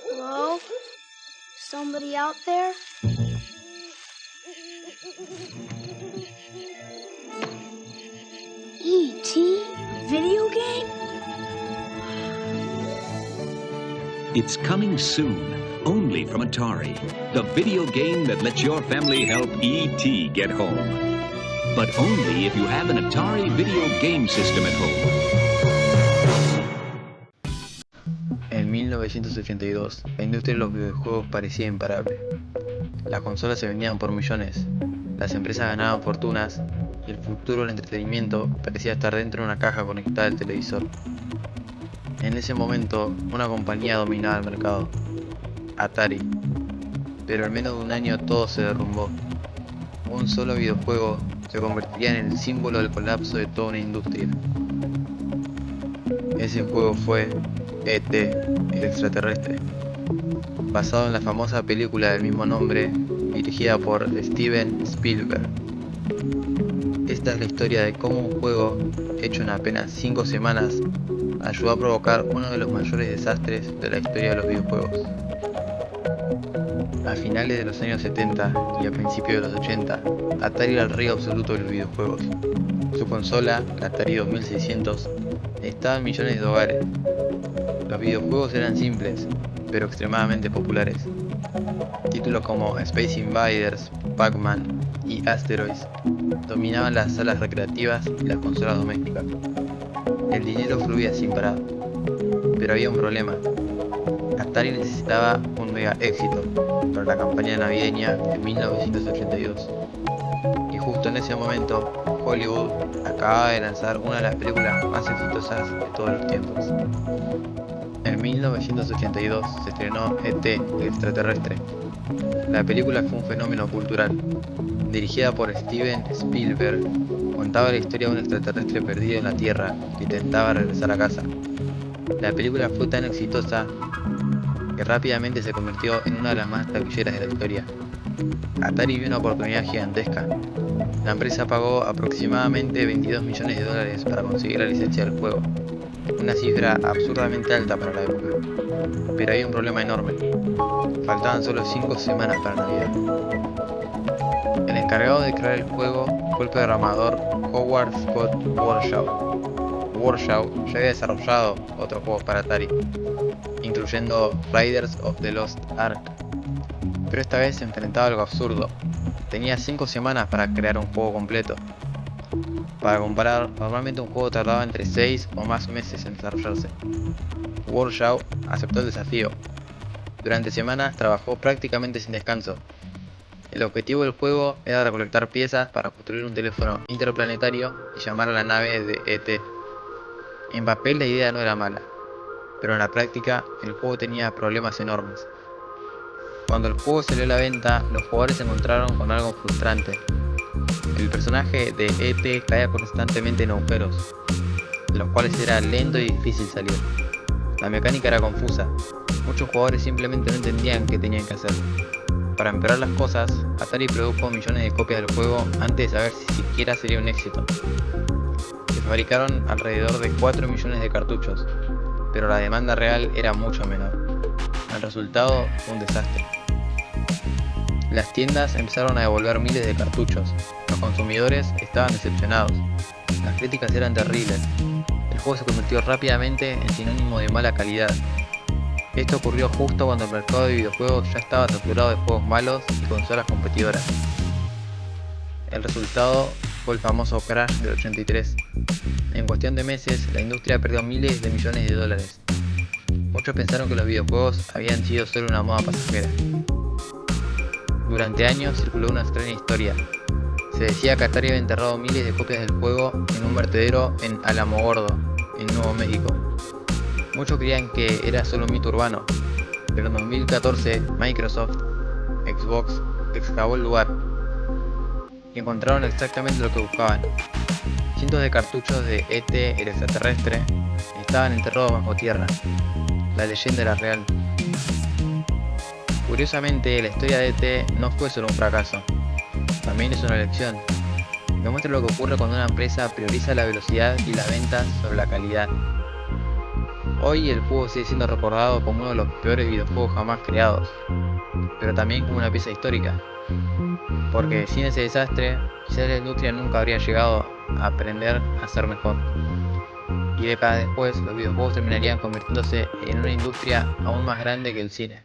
Hello? Somebody out there? E.T. Video game? It's coming soon, only from Atari, the video game that lets your family help E.T. get home. But only if you have an Atari video game system at home. En 1982, la industria de los videojuegos parecía imparable. Las consolas se vendían por millones, las empresas ganaban fortunas y el futuro del entretenimiento parecía estar dentro de una caja conectada al televisor. En ese momento, una compañía dominaba el mercado, Atari, pero en menos de un año todo se derrumbó. Un solo videojuego se convertiría en el símbolo del colapso de toda una industria. Ese juego fue E.T., el extraterrestre, basado en la famosa película del mismo nombre, dirigida por Steven Spielberg. Esta es la historia de cómo un juego, hecho en apenas 5 semanas, ayudó a provocar uno de los mayores desastres de la historia de los videojuegos. A finales de los años 70 y a principios de los 80, Atari era el rey absoluto de los videojuegos. Su consola, la Atari 2600, estaba en millones de hogares. Los videojuegos eran simples, pero extremadamente populares. Títulos como Space Invaders, Pac-Man y Asteroids dominaban las salas recreativas y las consolas domésticas. El dinero fluía sin parar, pero había un problema. Atari necesitaba un mega éxito para la campaña navideña de 1982. Y justo en ese momento, Hollywood acababa de lanzar una de las películas más exitosas de todos los tiempos. En 1982 se estrenó E.T., el extraterrestre. La película fue un fenómeno cultural. Dirigida por Steven Spielberg, contaba la historia de un extraterrestre perdido en la Tierra que intentaba regresar a casa. La película fue tan exitosa que rápidamente se convirtió en una de las más taquilleras de la historia. Atari vio una oportunidad gigantesca. La empresa pagó aproximadamente $22 millones para conseguir la licencia del juego, una cifra absurdamente alta para la época. Pero hay un problema enorme: faltaban solo 5 semanas para Navidad. El encargado de crear el juego fue el programador Howard Scott Warshaw. Warshaw ya había desarrollado otros juegos para Atari, incluyendo Raiders of the Lost Ark, pero esta vez se enfrentaba a algo absurdo. Tenía 5 semanas para crear un juego completo. Para comparar, normalmente un juego tardaba entre 6 o más meses en desarrollarse. Warshaw aceptó el desafío. Durante semanas trabajó prácticamente sin descanso. El objetivo del juego era recolectar piezas para construir un teléfono interplanetario y llamar a la nave de E.T. En papel la idea no era mala, pero en la práctica el juego tenía problemas enormes. Cuando el juego salió a la venta, los jugadores se encontraron con algo frustrante. El personaje de E.T. caía constantemente en agujeros, de los cuales era lento y difícil salir. La mecánica era confusa, muchos jugadores simplemente no entendían qué tenían que hacer. Para empeorar las cosas, Atari produjo millones de copias del juego antes de saber si siquiera sería un éxito. Se fabricaron alrededor de 4 millones de cartuchos, pero la demanda real era mucho menor. El resultado fue un desastre. Las tiendas empezaron a devolver miles de cartuchos, los consumidores estaban decepcionados, las críticas eran terribles, el juego se convirtió rápidamente en sinónimo de mala calidad. Esto ocurrió justo cuando el mercado de videojuegos ya estaba saturado de juegos malos y consolas competidoras. El resultado fue el famoso crash del 83. En cuestión de meses, la industria perdió miles de millones de dólares. Muchos pensaron que los videojuegos habían sido solo una moda pasajera. Durante años circuló una extraña historia. Se decía que Atari había enterrado miles de copias del juego en un vertedero en Alamogordo, en Nuevo México. Muchos creían que era solo un mito urbano, pero en 2014 Microsoft, Xbox, excavó el lugar y encontraron exactamente lo que buscaban. Cientos de cartuchos de E.T. el extraterrestre estaban enterrados bajo tierra. La leyenda era real. Curiosamente, la historia de E.T. no fue solo un fracaso, también es una lección. Demuestra lo que ocurre cuando una empresa prioriza la velocidad y las ventas sobre la calidad. Hoy el juego sigue siendo recordado como uno de los peores videojuegos jamás creados, pero también como una pieza histórica, porque sin ese desastre, quizás la industria nunca habría llegado a aprender a ser mejor. Y décadas después, los videojuegos terminarían convirtiéndose en una industria aún más grande que el cine.